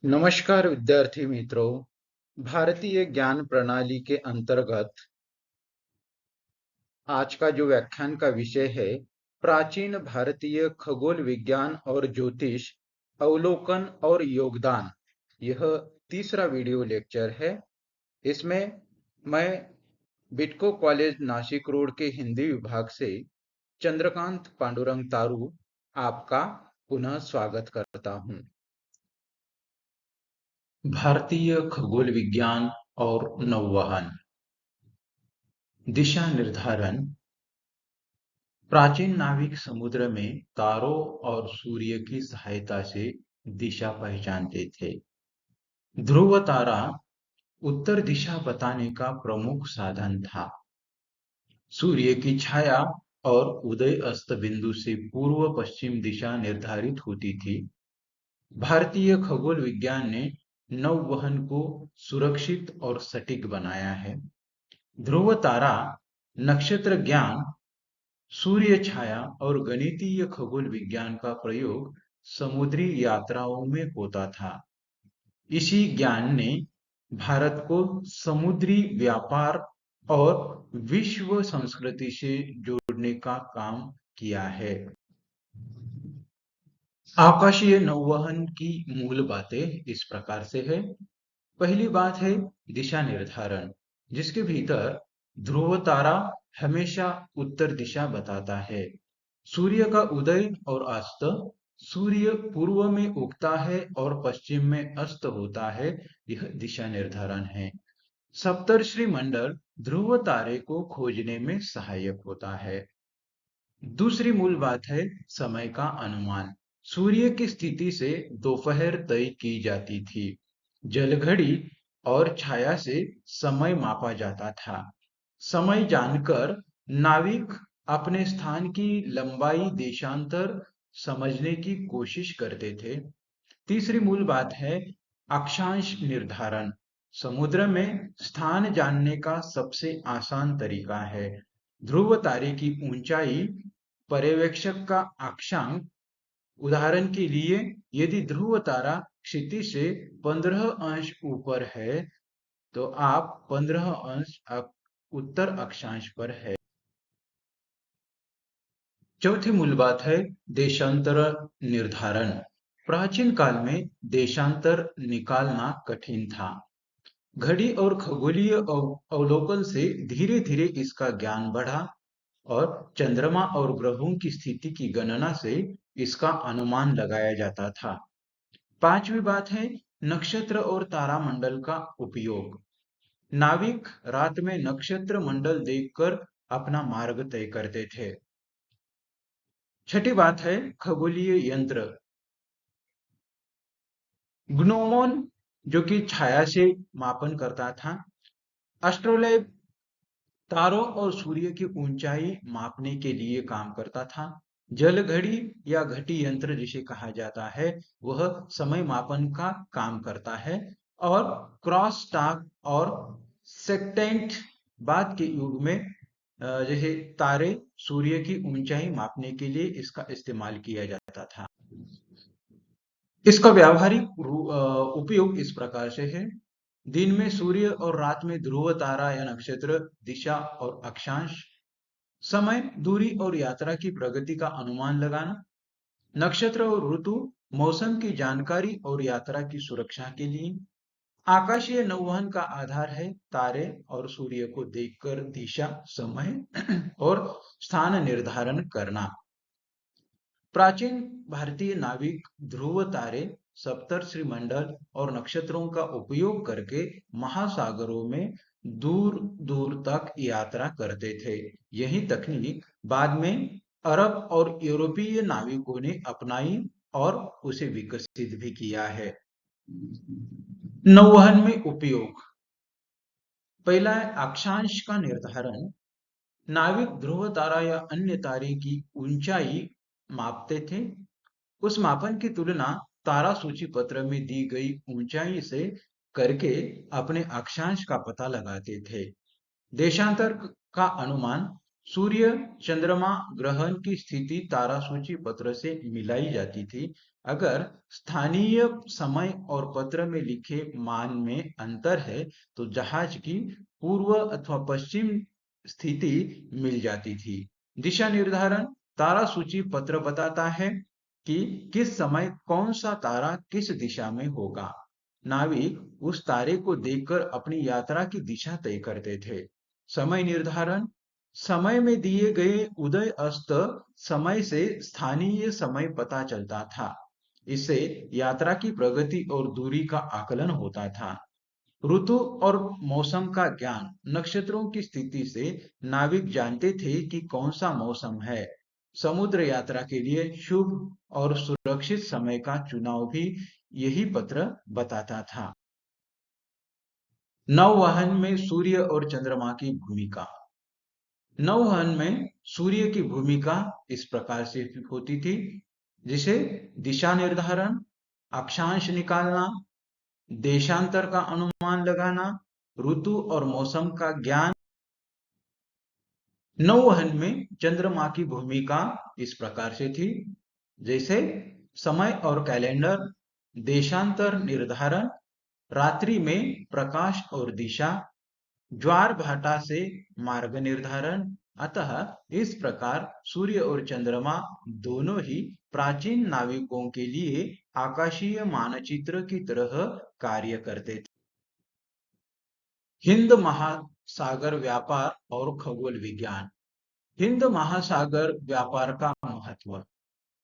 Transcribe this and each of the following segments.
नमस्कार विद्यार्थी मित्रों। भारतीय ज्ञान प्रणाली के अंतर्गत आज का जो व्याख्यान का विषय है प्राचीन भारतीय खगोल विज्ञान और ज्योतिष अवलोकन और योगदान। यह तीसरा वीडियो लेक्चर है। इसमें मैं बिटको कॉलेज नासिक रोड के हिंदी विभाग से चंद्रकांत पांडुरंग तारू आपका पुनः स्वागत करता हूं। भारतीय खगोल विज्ञान और नौवहन दिशा निर्धारण। प्राचीन नाविक समुद्र में तारों और सूर्य की सहायता से दिशा पहचानते थे। ध्रुव तारा उत्तर दिशा बताने का प्रमुख साधन था। सूर्य की छाया और उदय अस्त बिंदु से पूर्व पश्चिम दिशा निर्धारित होती थी। भारतीय खगोल विज्ञान ने नौवहन को सुरक्षित और सटीक बनाया है। ध्रुव तारा, नक्षत्र ज्ञान, सूर्य छाया और गणितीय खगोल विज्ञान का प्रयोग समुद्री यात्राओं में होता था। इसी ज्ञान ने भारत को समुद्री व्यापार और विश्व संस्कृति से जोड़ने का काम किया है। आकाशीय नौवहन की मूल बातें इस प्रकार से है। पहली बात है दिशा निर्धारण, जिसके भीतर ध्रुव तारा हमेशा उत्तर दिशा बताता है। सूर्य का उदय और अस्त, सूर्य पूर्व में उगता है और पश्चिम में अस्त होता है, यह दिशा निर्धारण है। सप्तर्षि मंडल ध्रुव तारे को खोजने में सहायक होता है। दूसरी मूल बात है समय का अनुमान। सूर्य की स्थिति से दोपहर तय की जाती थी। जलघड़ी और छाया से समय मापा जाता था। समय जानकर नाविक अपने स्थान की लंबाई देशांतर समझने की कोशिश करते थे। तीसरी मूल बात है अक्षांश निर्धारण। समुद्र में स्थान जानने का सबसे आसान तरीका है। ध्रुव तारे की ऊंचाई पर्यवेक्षक का अक्षांक। उदाहरण के लिए, यदि ध्रुव तारा क्षितिज से 15 अंश ऊपर है तो आप 15 अंश उत्तर अक्षांश पर है। चौथी मूल बात है देशांतर निर्धारण। प्राचीन काल में देशांतर निकालना कठिन था। घड़ी और खगोलीय अवलोकन से धीरे धीरे इसका ज्ञान बढ़ा और चंद्रमा और ग्रहों की स्थिति की गणना से इसका अनुमान लगाया जाता था। पांचवी बात है नक्षत्र और तारामंडल का उपयोग। नाविक रात में नक्षत्र मंडल देखकर अपना मार्ग तय करते थे। छठी बात है खगोलीय यंत्र। ग्नोमोन, जो कि छाया से मापन करता था। एस्ट्रोलैब तारों और सूर्य की ऊंचाई मापने के लिए काम करता था। जल घड़ी या घटी यंत्र जिसे कहा जाता है, वह समय मापन का काम करता है। और क्रॉस टाक और सेक्टेंट बाद के युग में जैसे तारे सूर्य की ऊंचाई मापने के लिए इसका इस्तेमाल किया जाता था। इसका व्यावहारिक उपयोग इस प्रकार से है। दिन में सूर्य और रात में ध्रुव तारा या नक्षत्र दिशा और अक्षांश। समय, दूरी और यात्रा की प्रगति का अनुमान लगाना। नक्षत्र और ऋतु, मौसम की जानकारी और यात्रा की सुरक्षा के लिए। आकाशीय नौवहन का आधार है तारे और सूर्य को देखकर दिशा, समय और स्थान निर्धारण करना। प्राचीन भारतीय नाविक ध्रुव तारे, सप्तर्षि मंडल और नक्षत्रों का उपयोग करके महासागरों में दूर दूर तक यात्रा करते थे। यही तकनीक बाद में अरब और यूरोपीय नाविकों ने अपनाई और उसे विकसित भी किया है। नौवहन में उपयोग। पहला है अक्षांश का निर्धारण। नाविक ध्रुव तारा या अन्य तारे की ऊंचाई मापते थे। उस मापन की तुलना तारा सूची पत्र में दी गई ऊंचाई से करके अपने अक्षांश का पता लगाते थे। देशांतर का अनुमान। सूर्य, चंद्रमा, ग्रहण की स्थिति तारा सूची पत्र से मिलाई जाती थी। अगर स्थानीय समय और पत्र में लिखे मान में अंतर है तो जहाज की पूर्व अथवा पश्चिम स्थिति मिल जाती थी। दिशा निर्धारण, तारा सूची पत्र बताता है कि किस समय कौन सा तारा किस दिशा में होगा। नाविक उस तारे को देखकर अपनी यात्रा की दिशा तय करते थे। समय निर्धारण, समय में दिए गए उदय अस्त समय से स्थानीय समय पता चलता था। इससे यात्रा की प्रगति और दूरी का आकलन होता था। ऋतु और मौसम का ज्ञान, नक्षत्रों की स्थिति से नाविक जानते थे कि कौन सा मौसम है। समुद्र यात्रा के लिए शुभ और सुरक्षित समय का चुनाव भी यही पत्र बताता था। नौवहन में सूर्य और चंद्रमा की भूमिका। नौवहन में सूर्य की भूमिका इस प्रकार से होती थी, जिसे दिशा निर्धारण, अक्षांश निकालना, देशांतर का अनुमान लगाना, ऋतु और मौसम का ज्ञान। नौवहन में चंद्रमा की भूमिका इस प्रकार से थी, जैसे समय और कैलेंडर, देशांतर निर्धारण, रात्रि में प्रकाश और दिशा, ज्वार भाटा से मार्ग निर्धारण। अतः इस प्रकार सूर्य और चंद्रमा दोनों ही प्राचीन नाविकों के लिए आकाशीय मानचित्र की तरह कार्य करते थे। हिंद महासागर व्यापार और खगोल विज्ञान। हिंद महासागर व्यापार का महत्व।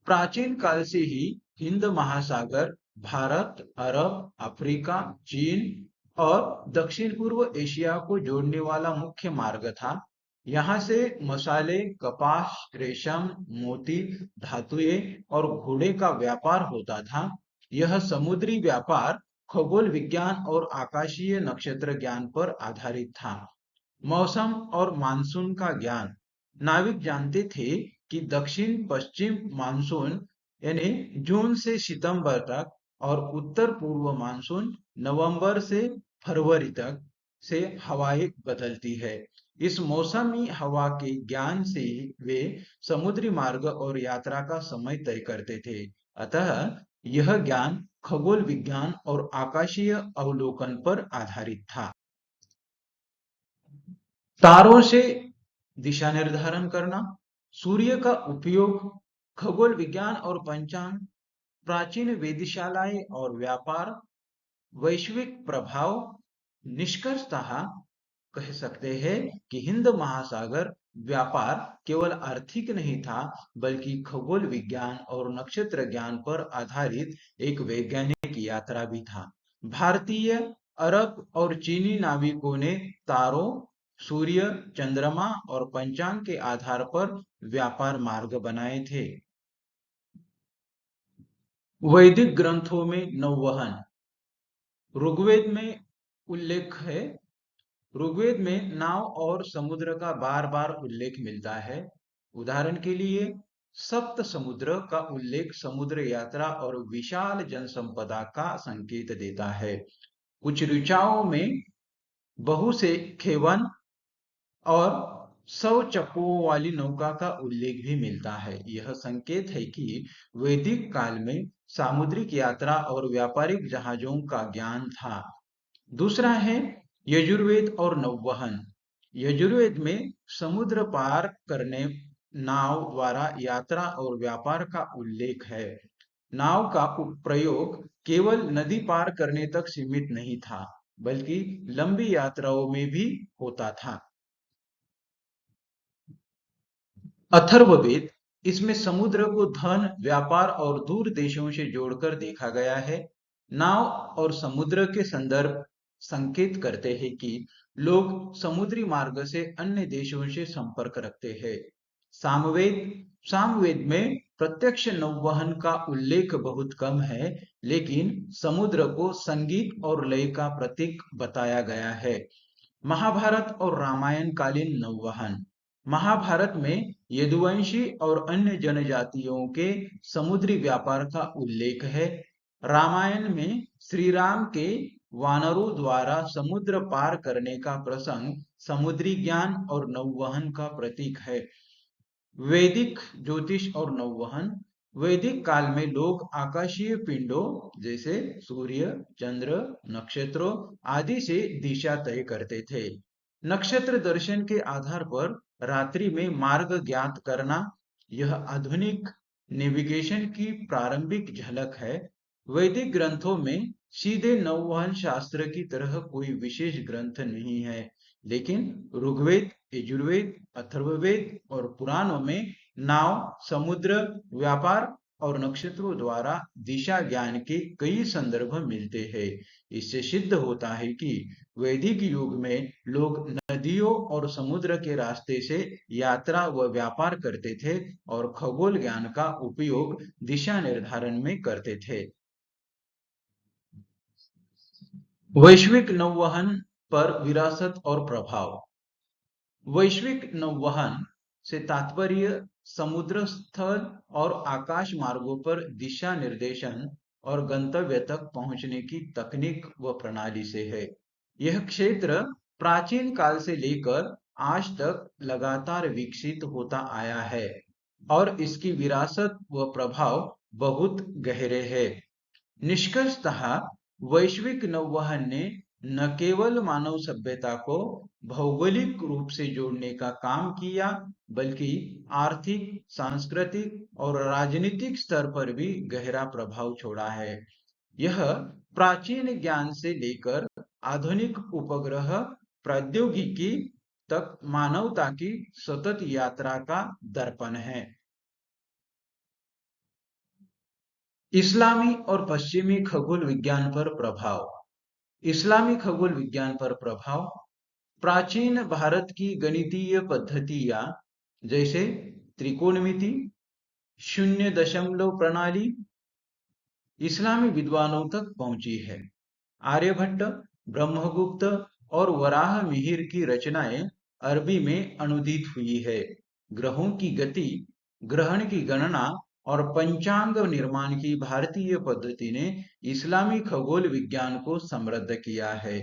प्राचीन काल से ही हिंद महासागर भारत, अरब, अफ्रीका, चीन और दक्षिण पूर्व एशिया को जोड़ने वाला मुख्य मार्ग था। यहाँ से मसाले, कपास, रेशम, मोती, धातुएं और घोड़े का व्यापार होता था। यह समुद्री व्यापार खगोल विज्ञान और आकाशीय नक्षत्र ज्ञान पर आधारित था। मौसम और मानसून का ज्ञान। नाविक जानते थे कि दक्षिण पश्चिम मानसून यानी जून से सितंबर तक और उत्तर पूर्व मानसून नवंबर से फरवरी तक से हवाएं बदलती है। इस मौसमी हवा के ज्ञान से वे समुद्री मार्ग और यात्रा का समय तय करते थे। अतः यह ज्ञान खगोल विज्ञान और आकाशीय अवलोकन पर आधारित था। तारों से दिशा निर्धारण करना। सूर्य का उपयोग खगोल विज्ञान और पंचांग, प्राचीन वेधशालाएं और व्यापार, वैश्विक प्रभाव। निष्कर्षतः कह सकते हैं कि हिंद महासागर व्यापार केवल आर्थिक नहीं था, बल्कि खगोल विज्ञान और नक्षत्र ज्ञान पर आधारित एक वैज्ञानिक यात्रा भी था। भारतीय, अरब और चीनी नाविकों ने तारों, सूर्य, चंद्रमा और पंचांग के आधार पर व्यापार मार्ग बनाए थे। वैदिक ग्रंथों में नौवहन। ऋग्वेद में उल्लेख है। ऋग्वेद में नाव और समुद्र का बार बार उल्लेख मिलता है। उदाहरण के लिए सप्त समुद्र का उल्लेख समुद्र यात्रा और विशाल जनसंपदा का संकेत देता है। कुछ ऋचाओं में बहु से खेवन और 100 चप्पुओं वाली नौका का उल्लेख भी मिलता है। यह संकेत है कि वैदिक काल में सामुद्रिक यात्रा और व्यापारिक जहाजों का ज्ञान था। दूसरा है यजुर्वेद और नौवहन। यजुर्वेद में समुद्र पार करने नाव द्वारा यात्रा और व्यापार का उल्लेख है। नाव का प्रयोग केवल नदी पार करने तक सीमित नहीं था, बल्कि लंबी यात्राओं में भी होता था। अथर्ववेद, इसमें समुद्र को धन, व्यापार और दूर देशों से जोड़कर देखा गया है। नाव और समुद्र के संदर्भ संकेत करते हैं कि लोग समुद्री मार्ग से अन्य देशों से संपर्क रखते हैं। सामवेद, सामवेद में प्रत्यक्ष नौवहन का उल्लेख बहुत कम है, लेकिन समुद्र को संगीत और लय का प्रतीक बताया गया है। महाभारत और रामायण कालीन नौवहन। महाभारत में यदुवंशी और अन्य जनजातियों के समुद्री व्यापार का उल्लेख है। रामायण में श्री राम के वानरों द्वारा समुद्र पार करने का प्रसंग समुद्री ज्ञान और नौवहन का प्रतीक है। वैदिक ज्योतिष और नौवहन। वैदिक काल में लोग आकाशीय पिंडों जैसे सूर्य, चंद्र, नक्षत्रों आदि से दिशा तय करते थे। नक्षत्र दर्शन के आधार पर रात्रि में मार्ग ज्ञात करना, यह आधुनिक नेविगेशन की प्रारंभिक झलक है। वैदिक ग्रंथों में सीधे नौवहन शास्त्र की तरह कोई विशेष ग्रंथ नहीं है, लेकिन ऋग्वेद, यजुर्वेद, अथर्ववेद और पुराणों में नाव, समुद्र, व्यापार और नक्षत्रों द्वारा दिशा ज्ञान के कई संदर्भ मिलते हैं। इससे सिद्ध होता है कि वैदिक युग में लोग नदियों और समुद्र के रास्ते से यात्रा व व्यापार करते थे और खगोल ज्ञान का उपयोग दिशा निर्धारण में करते थे। वैश्विक नौवहन पर विरासत और प्रभाव। वैश्विक नौवहन से तात्पर्य समुद्र, स्थल और आकाश मार्गों पर दिशा निर्देशन और गंतव्य तक पहुंचने की तकनीक व प्रणाली से है। यह क्षेत्र प्राचीन काल से लेकर आज तक लगातार विकसित होता आया है और इसकी विरासत व प्रभाव बहुत गहरे हैं। निष्कर्षतः वैश्विक नौवहन ने न केवल मानव सभ्यता को भौगोलिक रूप से जोड़ने का काम किया, बल्कि आर्थिक, सांस्कृतिक और राजनीतिक स्तर पर भी गहरा प्रभाव छोड़ा है। यह प्राचीन ज्ञान से लेकर आधुनिक उपग्रह प्रौद्योगिकी तक मानवता की सतत यात्रा का दर्पण है। इस्लामी और पश्चिमी खगोल विज्ञान पर प्रभाव। इस्लामी खगोल विज्ञान पर प्रभाव। प्राचीन भारत की गणितीय पद्धतियां जैसे त्रिकोणमिति, शून्य दशमलव प्रणाली इस्लामी विद्वानों तक पहुंची है। आर्यभट्ट, ब्रह्मगुप्त और वराह मिहिर की रचनाएं अरबी में अनुदित हुई है। ग्रहों की गति, ग्रहण की गणना और पंचांग निर्माण की भारतीय पद्धति ने इस्लामी खगोल विज्ञान को समृद्ध किया है।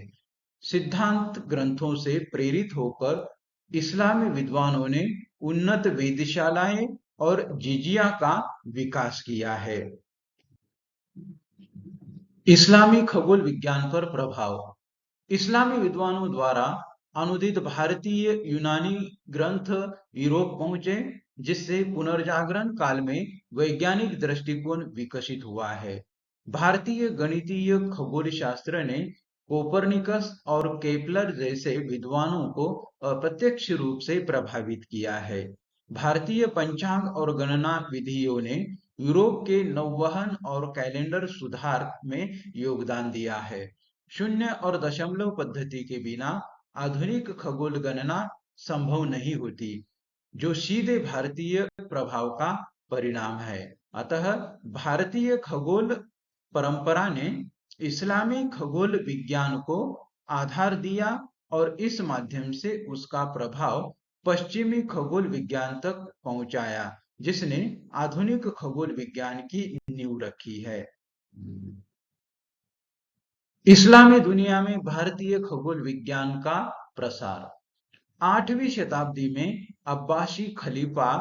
सिद्धांत ग्रंथों से प्रेरित होकर इस्लामी विद्वानों ने उन्नत वेधशालाएं और जिजिया का विकास किया है। इस्लामी खगोल विज्ञान पर प्रभाव। इस्लामी विद्वानों द्वारा अनुदित भारतीय यूनानी ग्रंथ यूरोप पहुंचे, जिससे पुनर्जागरण काल में वैज्ञानिक दृष्टिकोण विकसित हुआ है। भारतीय गणितीय खगोल शास्त्र ने कोपरनिकस और केपलर जैसे विद्वानों को अप्रत्यक्ष रूप से प्रभावित किया है। भारतीय पंचांग और गणना विधियों ने यूरोप के नौवहन और कैलेंडर सुधार में योगदान दिया है। शून्य और दशमलव पद्धति के बिना आधुनिक खगोल गणना संभव नहीं होती, जो सीधे भारतीय प्रभाव का परिणाम है। अतः भारतीय खगोल परंपरा ने इस्लामी खगोल विज्ञान को आधार दिया और इस माध्यम से उसका प्रभाव पश्चिमी खगोल विज्ञान तक पहुंचाया, जिसने आधुनिक खगोल विज्ञान की नींव रखी है। इस्लामी दुनिया में भारतीय खगोल विज्ञान का प्रसार। 8वीं शताब्दी में अब्बासी खलीफा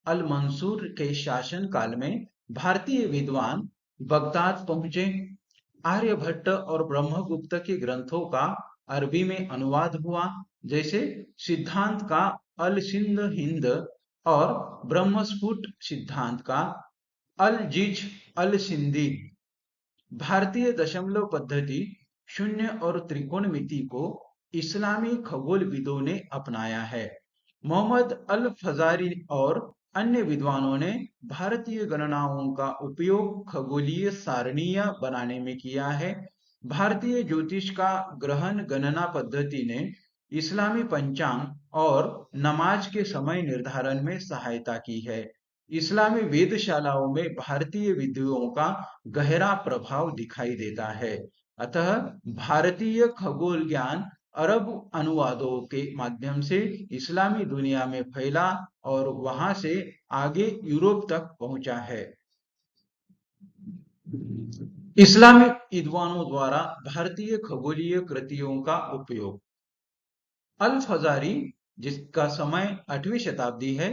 अल मंसूर के शासन काल में भारतीय विद्वान बगदाद पहुंचे। आर्यभट्ट और ब्रह्मगुप्त के ग्रंथों का अरबी में अनुवाद हुआ, जैसे सिद्धांत का अल सिंध हिंद और ब्रह्मस्फुट सिद्धांत का अल जिज अल सिंधी। भारतीय दशमलव पद्धति, शून्य और त्रिकोणमिति को इस्लामी खगोलविदों ने अपनाया है। मोहम्मद अल फजारी और अन्य विद्वानों ने भारतीय गणनाओं का उपयोग खगोलीय सारणियां बनाने में किया है। भारतीय ज्योतिष का ग्रहण गणना पद्धति ने इस्लामी पंचांग और नमाज के समय निर्धारण में सहायता की है। इस्लामी वेधशालाओं में भारतीय विधियों का गहरा प्रभाव दिखाई देता है। अतः भारतीय खगोल ज्ञान अरब अनुवादों के माध्यम से इस्लामी दुनिया में फैला और वहां से आगे यूरोप तक पहुंचा है। इस्लामी विद्वानों द्वारा भारतीय खगोलीय कृतियों का उपयोग। अल फजारी, जिसका समय 8वीं शताब्दी है,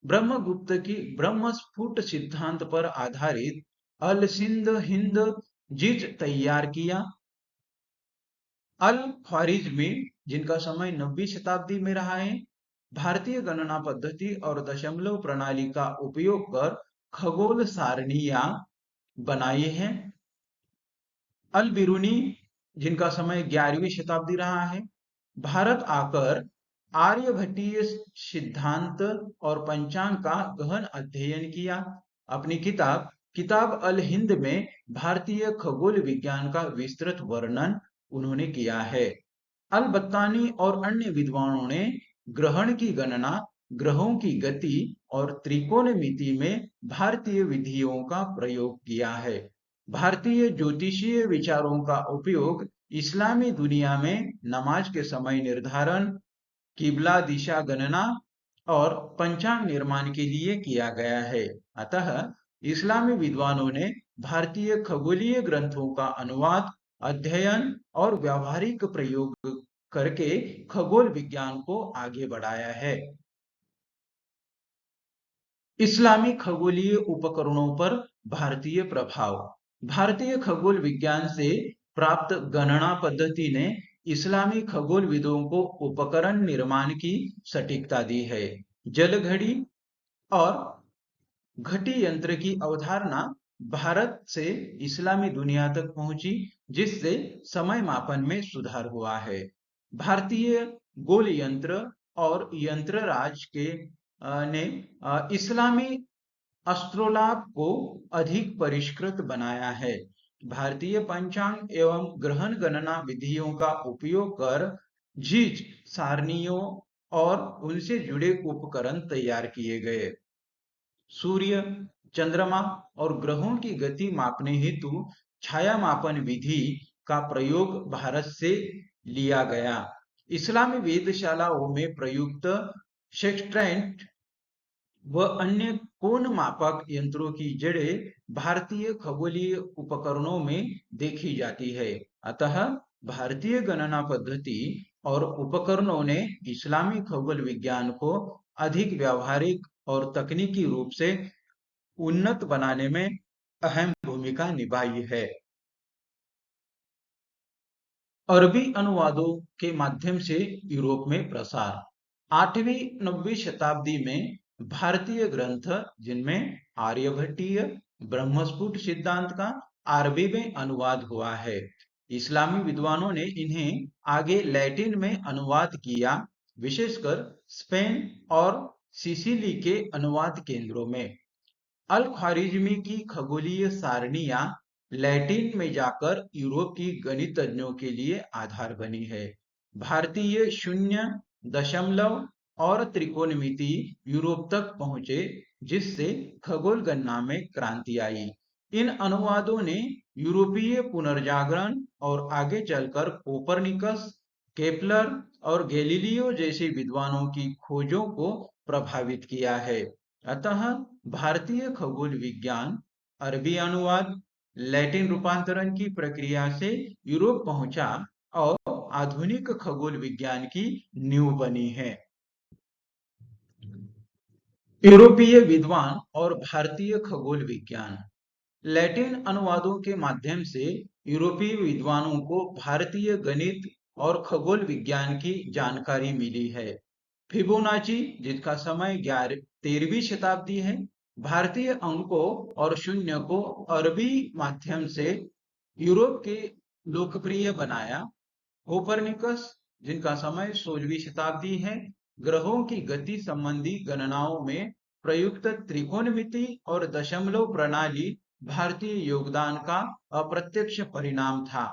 ब्रह्मगुप्त की ब्रह्मस्फुट सिद्धांत पर आधारित अल सिंध हिंद जिज तैयार किया। अल ख्वारिज्मी, जिनका समय 9वीं शताब्दी में रहा है, भारतीय गणना पद्धति और दशमलव प्रणाली का उपयोग कर खगोल सारणियां बनाई हैं। अल बिरूनी, जिनका समय 11वीं शताब्दी रहा है, भारत आकर आर्यभट्टीय सिद्धांत और पंचांग का गहन अध्ययन किया। अपनी किताब किताब अल हिंद में भारतीय खगोल विज्ञान का विस्तृत वर्णन उन्होंने किया है। अल बत्तानी और अन्य विद्वानों ने ग्रहण की गणना, ग्रहों की गति और त्रिकोणमिति में भारतीय विधियों का प्रयोग किया है। भारतीय ज्योतिषीय विचारों का उपयोग इस्लामी दुनिया में नमाज के समय निर्धारण, किबला दिशा गणना और पंचांग निर्माण के लिए किया गया है। अतः इस्लामी विद्वानों ने भारतीय खगोलीय ग्रंथों का अनुवाद, अध्ययन और व्यावहारिक प्रयोग करके खगोल विज्ञान को आगे बढ़ाया है। इस्लामी खगोलीय उपकरणों पर भारतीय प्रभाव। भारतीय खगोल विज्ञान से प्राप्त गणना पद्धति ने इस्लामी खगोलविदों को उपकरण निर्माण की सटीकता दी है। जल घड़ी और घटी यंत्र की अवधारणा भारत से इस्लामी दुनिया तक पहुंची, जिससे समय मापन में सुधार हुआ है। भारतीय गोल यंत्र और यंत्रराज ने इस्लामी एस्ट्रोलाब को अधिक परिष्कृत बनाया है। भारतीय पंचांग एवं ग्रहण गणना विधियों का उपयोग कर झीज सारणियों और उनसे जुड़े उपकरण तैयार किए गए। सूर्य, चंद्रमा और ग्रहों की गति मापने हेतु छाया मापन विधि का प्रयोग भारत से लिया गया। इस्लामी वेधशालाओं में प्रयुक्त सेक्स्टेंट व अन्य कोण मापक यंत्रों की जड़ें भारतीय खगोलीय उपकरणों में देखी जाती है। अतः भारतीय गणना पद्धति और उपकरणों ने इस्लामी खगोल विज्ञान को अधिक व्यावहारिक और तकनीकी रूप से उन्नत बनाने में अहम भूमिका निभाई है। अरबी अनुवादों के माध्यम से यूरोप में प्रसार। 8वीं-9वीं शताब्दी में भारतीय ग्रंथ, जिनमें आर्यभट्टीय ब्रह्मस्फुट सिद्धांत का अरबी में अनुवाद हुआ है। इस्लामी विद्वानों ने इन्हें आगे लैटिन में अनुवाद किया, विशेषकर स्पेन और सिसिली के अनुवाद केंद्रों में। अल ख्वारिज्मी की खगोलीय सारणियां लैटिन में जाकर यूरोप की गणितज्ञों के लिए आधार बनी है। भारतीय शून्य, दशमलव और त्रिकोणमिति यूरोप तक पहुंचे, जिससे खगोल गणना में क्रांति आई। इन अनुवादों ने यूरोपीय पुनर्जागरण और आगे चलकर कोपरनिकस, केपलर और गैलीलियो जैसे विद्वानों की खोजों को प्रभावित किया है। अतः भारतीय खगोल विज्ञान अरबी अनुवाद, लैटिन रूपांतरण की प्रक्रिया से यूरोप पहुंचा और आधुनिक खगोल विज्ञान की नींव बनी है। यूरोपीय विद्वान और भारतीय खगोल विज्ञान। लैटिन अनुवादों के माध्यम से यूरोपीय विद्वानों को भारतीय गणित और खगोल विज्ञान की जानकारी मिली है। फिबोनाची, जिसका समय 13वीं शताब्दी है, भारतीय अंकों और शून्य को अरबी माध्यम से यूरोप के लोकप्रिय बनाया। कोपरनिकस, जिनका समय 16वीं शताब्दी है, ग्रहों की गति संबंधी गणनाओं में प्रयुक्त त्रिकोणमिति और दशमलव प्रणाली भारतीय योगदान का अप्रत्यक्ष परिणाम था।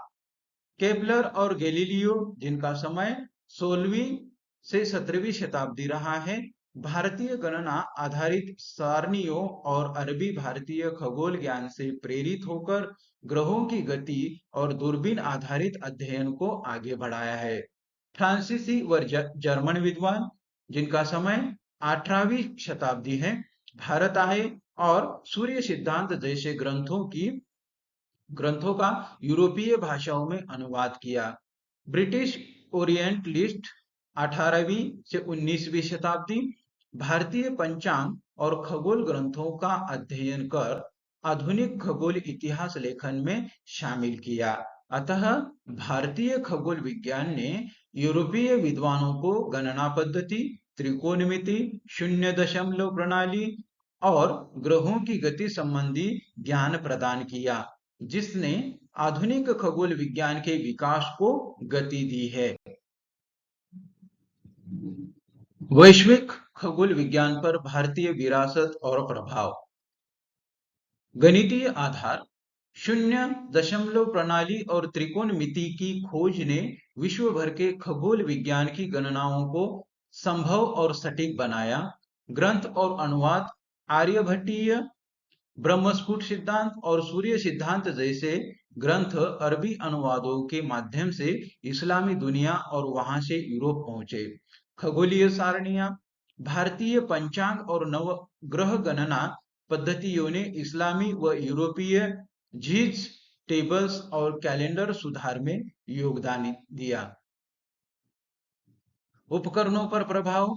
केपलर और गैलीलियो, जिनका समय 16वीं से 17वीं शताब्दी रहा है, भारतीय गणना आधारित सारणियों और अरबी भारतीय खगोल ज्ञान से प्रेरित होकर ग्रहों की गति और दूरबीन आधारित अध्ययन को आगे बढ़ाया है। फ्रांसीसी व जर्मन विद्वान, जिनका समय 18वीं शताब्दी है, भारत आए और सूर्य सिद्धांत जैसे ग्रंथों का यूरोपीय भाषाओं में अनुवाद किया। ब्रिटिश ओरिएंटलिस्ट 18वीं से 19वीं शताब्दी, भारतीय पंचांग और खगोल ग्रंथों का अध्ययन कर आधुनिक खगोल इतिहास लेखन में शामिल किया। अतः भारतीय खगोल विज्ञान ने यूरोपीय विद्वानों को गणना पद्धति, त्रिकोणमिति, शून्य दशमलव प्रणाली और ग्रहों की गति संबंधी ज्ञान प्रदान किया, जिसने आधुनिक खगोल विज्ञान के विकास को गति दी है। वैश्विक खगोल विज्ञान पर भारतीय विरासत और प्रभाव। गणितीय आधार, शून्य दशमलव प्रणाली और त्रिकोणमिति की खोज ने विश्व भर के खगोल विज्ञान की गणनाओं को संभव और सटीक बनाया। ग्रंथ और अनुवाद, आर्यभट्टीय, ब्रह्मस्फुट सिद्धांत और सूर्य सिद्धांत जैसे ग्रंथ अरबी अनुवादों के माध्यम से इस्लामी दुनिया और वहां से यूरोप पहुंचे। खगोलीय सारणियां, भारतीय पंचांग और नवग्रह गणना पद्धतियों ने इस्लामी व यूरोपीय झीज, टेबल्स और कैलेंडर सुधार में योगदान दिया। उपकरणों पर प्रभाव,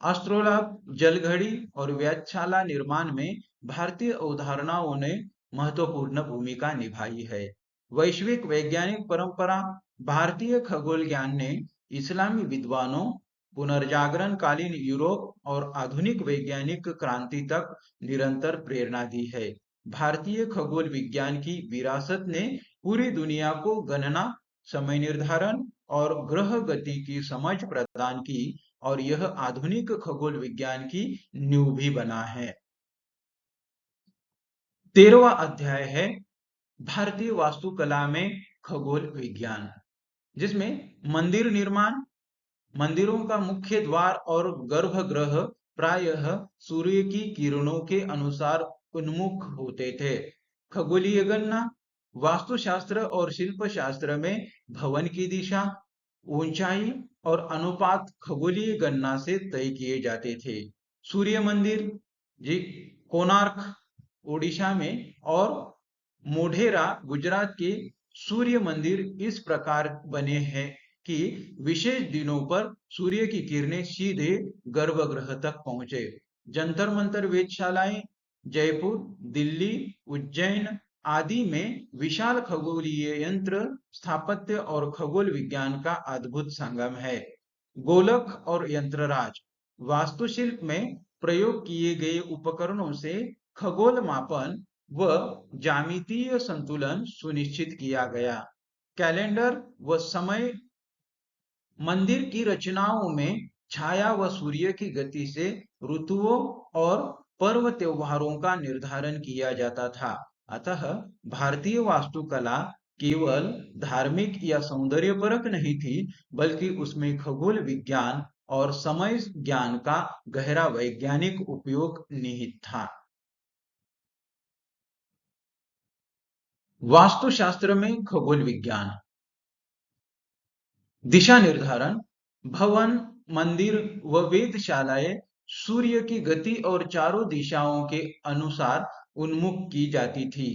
एस्ट्रोलाब, जलघड़ी और व्याख्याला निर्माण में भारतीय अवधारणाओं ने महत्वपूर्ण भूमिका निभाई है। वैश्विक वैज्ञानिक परंपरा, भारतीय खगोल ज्ञान ने इस्लामी विद्वानों, पुनर्जागरण कालीन यूरोप और आधुनिक वैज्ञानिक क्रांति तक निरंतर प्रेरणा दी है। भारतीय खगोल विज्ञान की विरासत ने पूरी दुनिया को गणना, समय निर्धारण और ग्रह गति की समझ प्रदान की और यह आधुनिक खगोल विज्ञान की नींव भी बना है। 13वां अध्याय है भारतीय वास्तुकला में खगोल विज्ञान, जिसमें मंदिर निर्माण, मंदिरों का मुख्य द्वार और गर्भगृह प्रायः सूर्य की किरणों के अनुसार उन्मुख होते थे। खगोलीय गणना, वास्तुशास्त्र और शिल्प शास्त्र में भवन की दिशा, ऊंचाई और अनुपात खगोलीय गणना से तय किए जाते थे। सूर्य मंदिर, जी, कोणार्क ओडिशा में और मोढेरा गुजरात के सूर्य मंदिर इस प्रकार बने हैं कि विशेष दिनों पर सूर्य की किरणें सीधे गर्भगृह तक पहुंचे। जंतर मंतर वेधशालाएं, जयपुर, दिल्ली, उज्जैन आदि में विशाल खगोलीय यंत्र स्थापत्य और खगोल विज्ञान का अद्भुत संगम है। गोलक और यंत्रराज, वास्तुशिल्प में प्रयोग किए गए उपकरणों से खगोल मापन व ज्यामितीय संतुलन सुनिश्चित किया गया। कैलेंडर व समय, मंदिर की रचनाओं में छाया व सूर्य की गति से ऋतुओं और पर्व त्योहारों का निर्धारण किया जाता था। अतः भारतीय वास्तुकला केवल धार्मिक या सौंदर्यपरक नहीं थी, बल्कि उसमें खगोल विज्ञान और समय ज्ञान का गहरा वैज्ञानिक उपयोग निहित था। वास्तुशास्त्र में खगोल विज्ञान। दिशा निर्धारण, भवन, मंदिर व वेधशालाएं सूर्य की गति और चारों दिशाओं के अनुसार उन्मुख की जाती थी।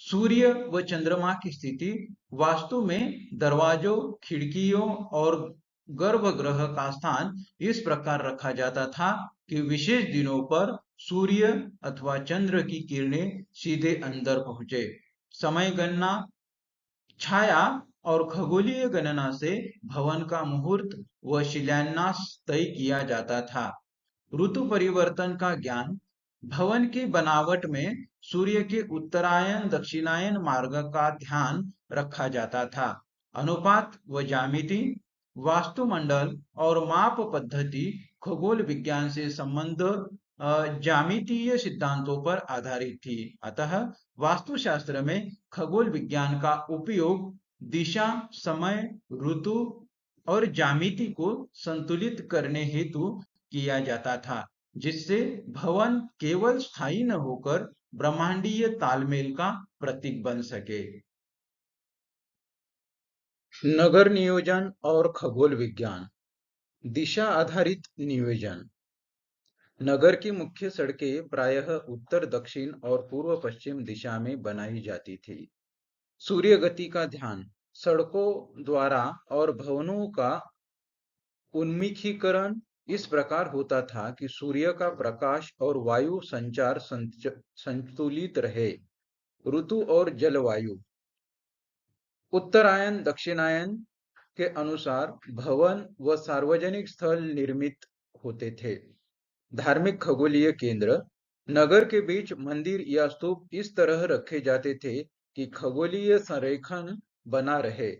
सूर्य व चंद्रमा की स्थिति, वास्तु में दरवाजों, खिड़कियों और गर्भगृह का स्थान इस प्रकार रखा जाता था कि विशेष दिनों पर सूर्य अथवा चंद्र की किरणें सीधे अंदर पहुंचे। समय गणना, छाया और खगोलीय गणना से भवन का मुहूर्त व शिलान्यास तय किया जाता था। ऋतु परिवर्तन का ज्ञान, भवन की बनावट में सूर्य के उत्तरायण दक्षिणायन मार्ग का ध्यान रखा जाता था। अनुपात व ज्यामिति, वास्तुमंडल और माप पद्धति खगोल विज्ञान से संबंध ज्यामितीय सिद्धांतों पर आधारित थी। अतः वास्तुशास्त्र में खगोल विज्ञान का उपयोग दिशा, समय, ऋतु और ज्यामिति को संतुलित करने हेतु किया जाता था, जिससे भवन केवल स्थायी न होकर ब्रह्मांडीय तालमेल का प्रतीक बन सके। नगर नियोजन और खगोल विज्ञान। दिशा आधारित नियोजन। नगर की मुख्य सड़कें प्रायः उत्तर दक्षिण और पूर्व पश्चिम दिशा में बनाई जाती थी। सूर्य गति का ध्यान, सड़कों द्वारा और भवनों का उन्मुखीकरण इस प्रकार होता था कि सूर्य का प्रकाश और वायु संचार संतुलित रहे। ऋतु और जलवायु, उत्तरायण दक्षिणायन के अनुसार भवन व सार्वजनिक स्थल निर्मित होते थे। धार्मिक खगोलीय केंद्र, नगर के बीच मंदिर या स्तूप इस तरह रखे जाते थे कि खगोलीय संरेखन बना रहे।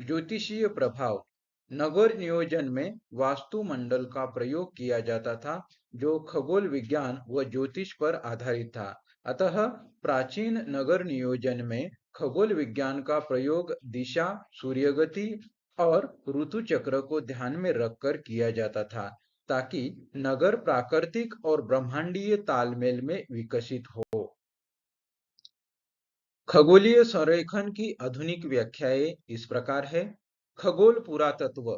ज्योतिषीय प्रभाव, नगर नियोजन में वास्तुमंडल का प्रयोग किया जाता था जो खगोल विज्ञान व ज्योतिष पर आधारित था। अतः प्राचीन नगर नियोजन में खगोल विज्ञान का प्रयोग दिशा, सूर्यगति और ऋतु चक्र को ध्यान में रखकर किया जाता था ताकि नगर प्राकृतिक और ब्रह्मांडीय तालमेल में विकसित हो। खगोलीय संरेखन की आधुनिक व्याख्याएं इस प्रकार है। खगोल पुरातत्व,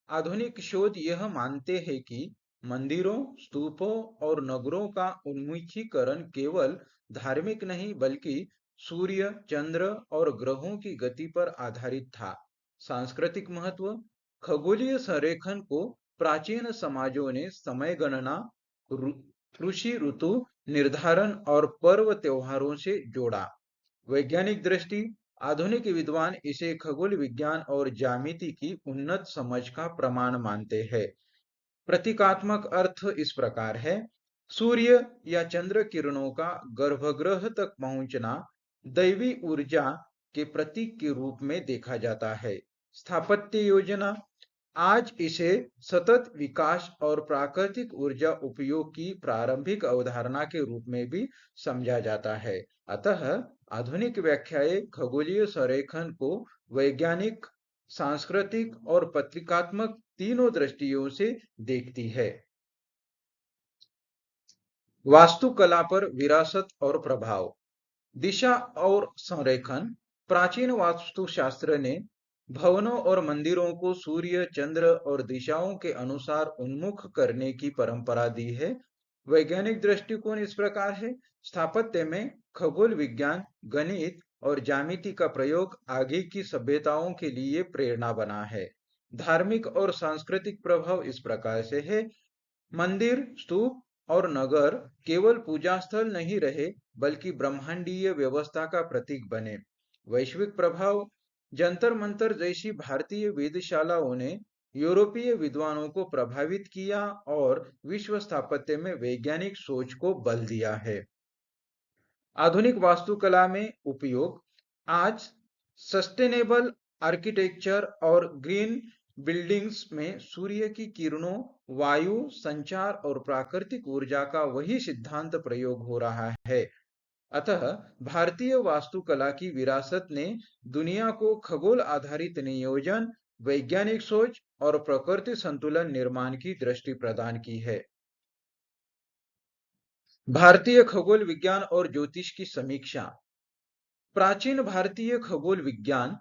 आधुनिक शोध यह मानते हैं कि मंदिरों, स्तूपों और नगरों का उन्मुखीकरण केवल धार्मिक नहीं बल्कि सूर्य, चंद्र और ग्रहों की गति पर आधारित था। सांस्कृतिक महत्व, खगोलीय संरेखन को प्राचीन समाजों ने समय गणना, कृषि ऋतु निर्धारण और पर्व त्योहारों से जोड़ा। वैज्ञानिक दृष्टि, आधुनिक विद्वान इसे खगोल विज्ञान और ज्यामिति की उन्नत समझ का प्रमाण मानते हैं। प्रतीकात्मक अर्थ इस प्रकार है। सूर्य या चंद्र किरणों का गर्भगृह तक पहुंचना दैवी ऊर्जा के प्रतीक के रूप में देखा जाता है। स्थापत्य योजना, आज इसे सतत विकास और प्राकृतिक ऊर्जा उपयोग की प्रारंभिक अवधारणा के रूप में भी समझा जाता है। अतः आधुनिक व्याख्याएं खगोलीय संरेखन को वैज्ञानिक, सांस्कृतिक और प्रतीकात्मक तीनों दृष्टियों से देखती है। वास्तुकला पर विरासत और प्रभाव, दिशा और संरेखन, प्राचीन वास्तुशास्त्र ने भवनों और मंदिरों को सूर्य, चंद्र और दिशाओं के अनुसार उन्मुख करने की परंपरा दी है। वैज्ञानिक दृष्टिकोण इस प्रकार है। स्थापत्य में खगोल विज्ञान, गणित और ज्यामिति का प्रयोग आगे की सभ्यताओं के लिए प्रेरणा बना है। धार्मिक और सांस्कृतिक प्रभाव इस प्रकार से है। मंदिर, स्तूप और नगर केवल पूजा स्थल नहीं रहे बल्कि ब्रह्मांडीय व्यवस्था का प्रतीक बने। वैश्विक प्रभाव, जंतर मंतर जैसी भारतीय वेधशालाओं ने यूरोपीय विद्वानों को प्रभावित किया और विश्व स्थापत्य में वैज्ञानिक सोच को बल दिया है। आधुनिक वास्तुकला में उपयोग, आज सस्टेनेबल आर्किटेक्चर और ग्रीन बिल्डिंग्स में सूर्य की किरणों, वायु संचार और प्राकृतिक ऊर्जा का वही सिद्धांत प्रयोग हो रहा है। अतः भारतीय वास्तुकला की विरासत ने दुनिया को खगोल आधारित नियोजन, वैज्ञानिक सोच और प्रकृति संतुलन निर्माण की दृष्टि प्रदान की है। भारतीय खगोल विज्ञान और ज्योतिष की समीक्षा, प्राचीन भारतीय खगोल विज्ञान,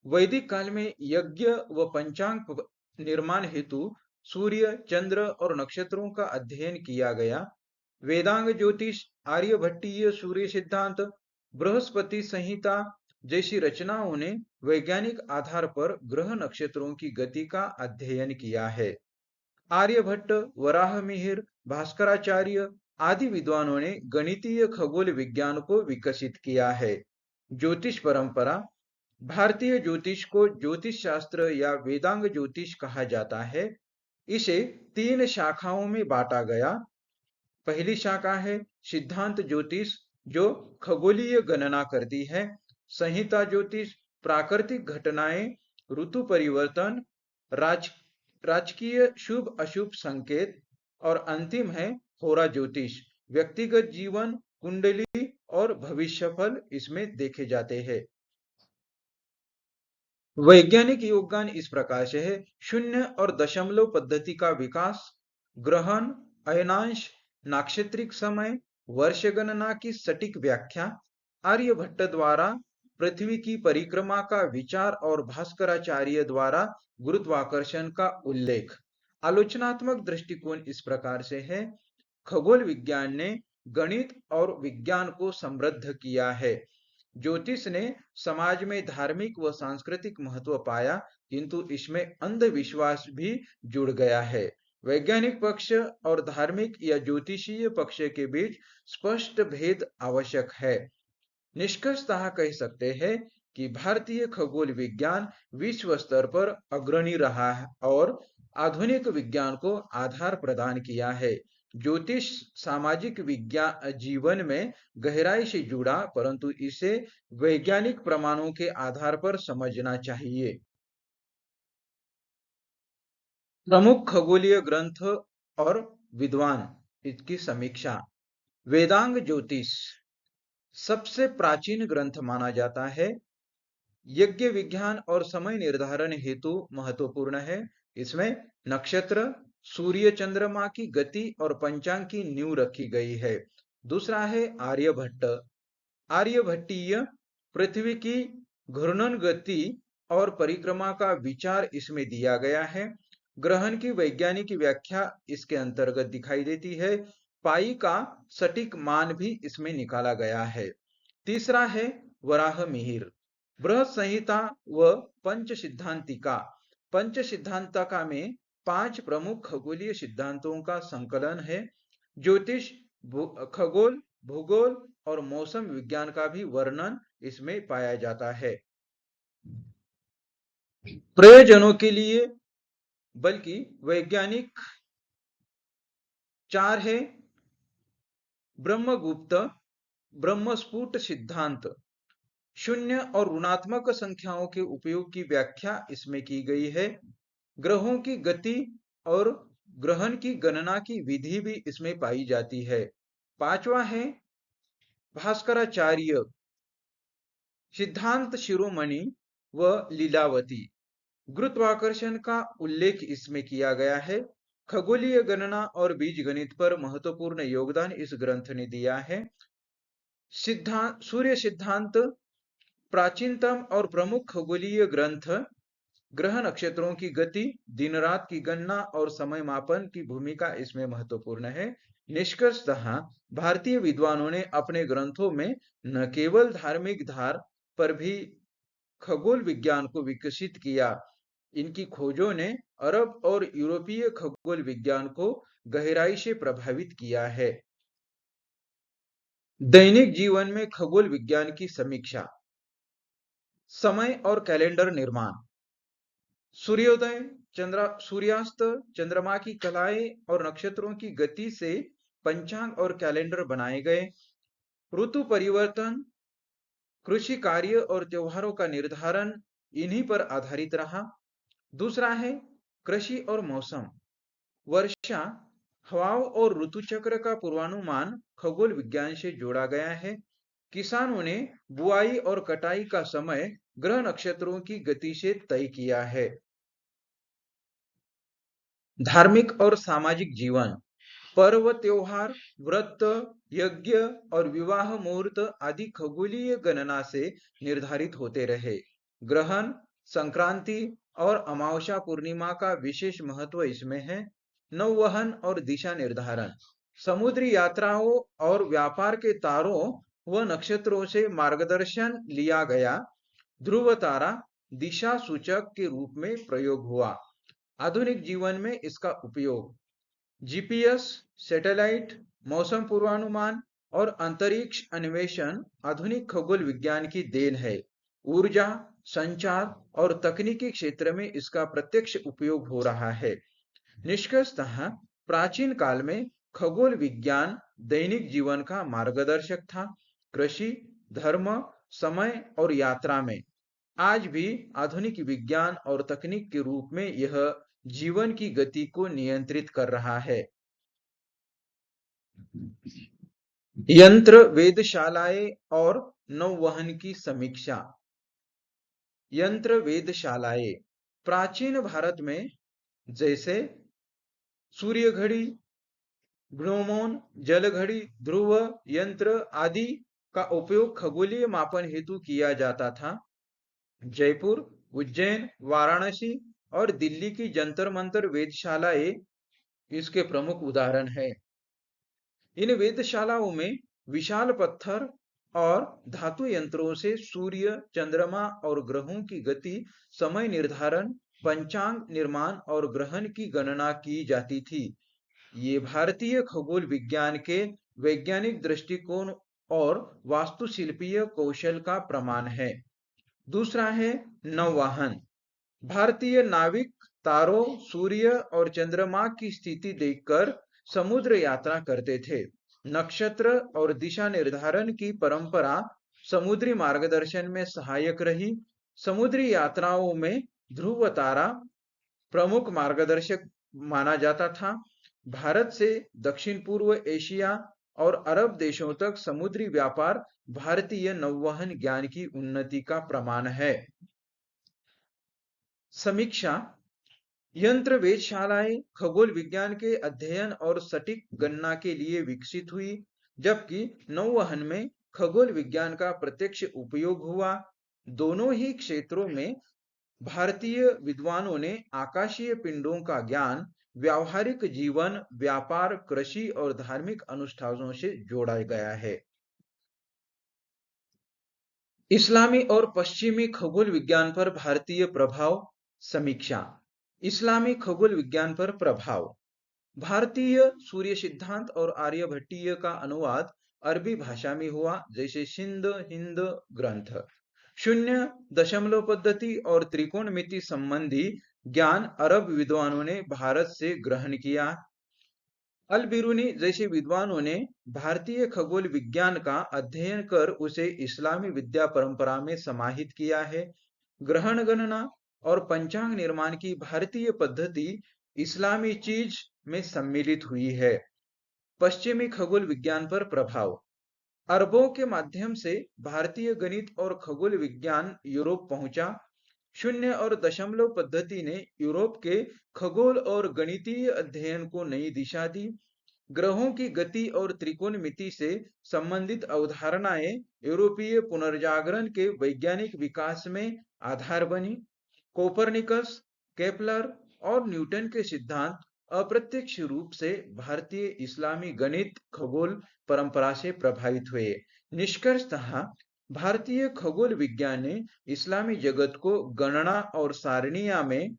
वैदिक काल में यज्ञ व पंचांग निर्माण हेतु सूर्य, चंद्र और नक्षत्रों का अध्ययन किया गया। वेदांग ज्योतिष, आर्यभट्टीय सूर्य सिद्धांत, बृहस्पति संहिता जैसी रचनाओं ने वैज्ञानिक आधार पर ग्रह नक्षत्रों की गति का अध्ययन किया है। आर्यभट्ट, वराहमिहिर, भास्कराचार्य आदि विद्वानों ने गणितीय खगोल विज्ञान को विकसित किया है। ज्योतिष परंपरा, भारतीय ज्योतिष को ज्योतिष शास्त्र या वेदांग ज्योतिष कहा जाता है। इसे 3 शाखाओं में बांटा गया। पहली शाखा है सिद्धांत ज्योतिष जो खगोलीय गणना करती है। संहिता ज्योतिष, प्राकृतिक घटनाएं, ऋतु परिवर्तन, राजकीय शुभ अशुभ संकेत और अंतिम है होरा ज्योतिष, व्यक्तिगत जीवन, कुंडली और भविष्यफल इसमें देखे जाते हैं। वैज्ञानिक योगदान इस प्रकार से है। शून्य और दशमलव पद्धति का विकास, ग्रहण, अयनांश, नाक्षत्रिक समय, वर्ष गणना की सटीक व्याख्या, आर्यभट्ट द्वारा पृथ्वी की परिक्रमा का विचार और भास्कराचार्य द्वारा गुरुत्वाकर्षण का उल्लेख। आलोचनात्मक दृष्टिकोण इस प्रकार से है। खगोल विज्ञान ने गणित और विज्ञान को समृद्ध किया है। ज्योतिष ने समाज में धार्मिक व सांस्कृतिक महत्व पाया, किंतु इसमें अंधविश्वास भी जुड़ गया है। वैज्ञानिक पक्ष और धार्मिक या ज्योतिषीय पक्ष के बीच स्पष्ट भेद आवश्यक है। निष्कर्षतः कह सकते हैं कि भारतीय खगोल विज्ञान विश्व स्तर पर अग्रणी रहा है और आधुनिक विज्ञान को आधार प्रदान किया है। ज्योतिष सामाजिक विज्ञान जीवन में गहराई से जुड़ा, परंतु इसे वैज्ञानिक प्रमाणों के आधार पर समझना चाहिए। प्रमुख खगोलीय ग्रंथ और विद्वान, इसकी समीक्षा। वेदांग ज्योतिष सबसे प्राचीन ग्रंथ माना जाता है। यज्ञ विज्ञान और समय निर्धारण हेतु महत्वपूर्ण है। इसमें नक्षत्र, सूर्य, चंद्रमा की गति और पंचांग की नींव रखी गई है। दूसरा है आर्यभट्ट। आर्यभट्टीय पृथ्वी की घूर्णन गति और परिक्रमा का विचार इसमें दिया गया है। ग्रहण की वैज्ञानिक व्याख्या इसके अंतर्गत दिखाई देती है। पाई का सटीक मान भी इसमें निकाला गया है। तीसरा है वराह मिहिर। बृहत संहिता व पंच सिद्धांतिका। पंच सिद्धांतिका में 5 प्रमुख खगोलीय सिद्धांतों का संकलन है। ज्योतिष, खगोल, भूगोल और मौसम विज्ञान का भी वर्णन इसमें पाया जाता है। प्रयोजनों के लिए बल्कि वैज्ञानिक 4 है। ब्रह्मगुप्त ब्रह्मस्फुट सिद्धांत, शून्य और ऋणात्मक संख्याओं के उपयोग की व्याख्या इसमें की गई है। ग्रहों की गति और ग्रहण की गणना की विधि भी इसमें पाई जाती है। 5वां है भास्कराचार्य सिद्धांत शिरोमणि व लीलावती। गुरुत्वाकर्षण का उल्लेख इसमें किया गया है। खगोलीय गणना और बीजगणित पर महत्वपूर्ण योगदान इस ग्रंथ ने दिया है। सिद्धांत, सूर्य सिद्धांत प्राचीनतम और प्रमुख खगोलीय ग्रंथ। ग्रह नक्षत्रों की गति, दिन रात की गणना और समय मापन की भूमिका इसमें महत्वपूर्ण है। निष्कर्षतः भारतीय विद्वानों ने अपने ग्रंथों में न केवल धार्मिक धार पर भी खगोल विज्ञान को विकसित किया। इनकी खोजों ने अरब और यूरोपीय खगोल विज्ञान को गहराई से प्रभावित किया है। दैनिक जीवन में खगोल विज्ञान की समीक्षा। समय और कैलेंडर निर्माण। सूर्योदय, सूर्यास्त, चंद्रमा की कलाएं और नक्षत्रों की गति से पंचांग और कैलेंडर बनाए गए। ऋतु परिवर्तन, कृषि कार्य और त्योहारों का निर्धारण इन्हीं पर आधारित रहा। दूसरा है कृषि और मौसम। वर्षा, हवाओं और ऋतु चक्र का पूर्वानुमान खगोल विज्ञान से जोड़ा गया है। किसानों ने बुआई और कटाई का समय ग्रह नक्षत्रों की गति से तय किया है। धार्मिक और सामाजिक जीवन। पर्व, त्योहार, व्रत, यज्ञ और विवाह मुहूर्त आदि खगोलीय गणना से निर्धारित होते रहे। ग्रहण, संक्रांति और अमावस्या पूर्णिमा का विशेष महत्व इसमें है। नौवहन और दिशा निर्धारण। समुद्री यात्राओं और व्यापार के तारों व नक्षत्रों से मार्गदर्शन लिया गया। ध्रुव तारा दिशा सूचक के रूप में प्रयोग हुआ। आधुनिक जीवन में इसका उपयोग जीपीएस, सैटेलाइट, मौसम पूर्वानुमान और अंतरिक्ष अन्वेषण आधुनिक खगोल विज्ञान की देन है। ऊर्जा, संचार और तकनीकी क्षेत्र में इसका प्रत्यक्ष उपयोग हो रहा है। निष्कर्षतः प्राचीन काल में खगोल विज्ञान दैनिक जीवन का मार्गदर्शक था। कृषि, धर्म, समय और यात्रा में। आज भी आधुनिक विज्ञान और तकनीक के रूप में यह जीवन की गति को नियंत्रित कर रहा है। यंत्र, वेधशालाएं और नौवहन की समीक्षा। यंत्र, वेधशालाएं प्राचीन भारत में जैसे सूर्य घड़ी, ग्नोमोन, जल घड़ी, ध्रुव यंत्र आदि का उपयोग खगोलीय मापन हेतु किया जाता था। जयपुर, उज्जैन, वाराणसी और दिल्ली की जंतर मंतर वेधशालाएं इसके प्रमुख उदाहरण है। इन वेधशालाओं में विशाल पत्थर और धातु यंत्रों से सूर्य, चंद्रमा और ग्रहों की गति, समय निर्धारण, पंचांग निर्माण और ग्रहण की गणना की जाती थी। ये भारतीय खगोल विज्ञान के वैज्ञानिक दृष्टिकोण और वास्तुशिल्पीय कौशल का प्रमाण है। दूसरा है नौवहन। भारतीय नाविक तारों, सूर्य और चंद्रमा की स्थिति देखकर समुद्र यात्रा करते थे। नक्षत्र और दिशा निर्धारण की परंपरा समुद्री मार्गदर्शन में सहायक रही। समुद्री यात्राओं में ध्रुव तारा प्रमुख मार्गदर्शक माना जाता था। भारत से दक्षिण पूर्व एशिया और अरब देशों तक समुद्री व्यापार भारतीय नौवहन ज्ञान की उन्नति का प्रमाण है। समीक्षा। यंत्र वेधशालाएं खगोल विज्ञान के अध्ययन और सटीक गणना के लिए विकसित हुई, जबकि नौवहन में खगोल विज्ञान का प्रत्यक्ष उपयोग हुआ। दोनों ही क्षेत्रों में भारतीय विद्वानों ने आकाशीय पिंडों का ज्ञान व्यावहारिक जीवन, व्यापार, कृषि और धार्मिक अनुष्ठानों से जोड़ा गया है। इस्लामी और पश्चिमी खगोल विज्ञान पर भारतीय प्रभाव। समीक्षा। इस्लामी खगोल विज्ञान पर प्रभाव। भारतीय सूर्य सिद्धांत और आर्यभट्टीय का अनुवाद अरबी भाषा में हुआ, जैसे सिंध हिंद ग्रंथ। शून्य दशमलव पद्धति और त्रिकोणमिति संबंधी ज्ञान अरब विद्वानों ने भारत से ग्रहण किया। अल बिरूनी जैसे विद्वानों ने भारतीय खगोल विज्ञान का अध्ययन कर उसे इस्लामी विद्या परंपरा में समाहित किया है। ग्रहण गणना और पंचांग निर्माण की भारतीय पद्धति इस्लामी चीज में सम्मिलित हुई है। पश्चिमी खगोल विज्ञान पर प्रभाव। अरबों के माध्यम से भारतीय गणित और खगोल विज्ञान यूरोप पहुंचा। शून्य और दशमलव पद्धति ने यूरोप के खगोल और गणितीय अध्ययन को नई दिशा दी। ग्रहों की गति और त्रिकोणमिति से संबंधित अवधारणाएं यूरोपीय पुनर्जागरण के वैज्ञानिक विकास में आधार बनी। कोपरनिकस, केपलर और न्यूटन के सिद्धांत अप्रत्यक्ष रूप से भारतीय इस्लामी गणित खगोल परंपरा से प्रभावित हुए। निष्कर्षतः भारतीय खगोल विज्ञान ने इस्लामी जगत को गणना और सारणिया में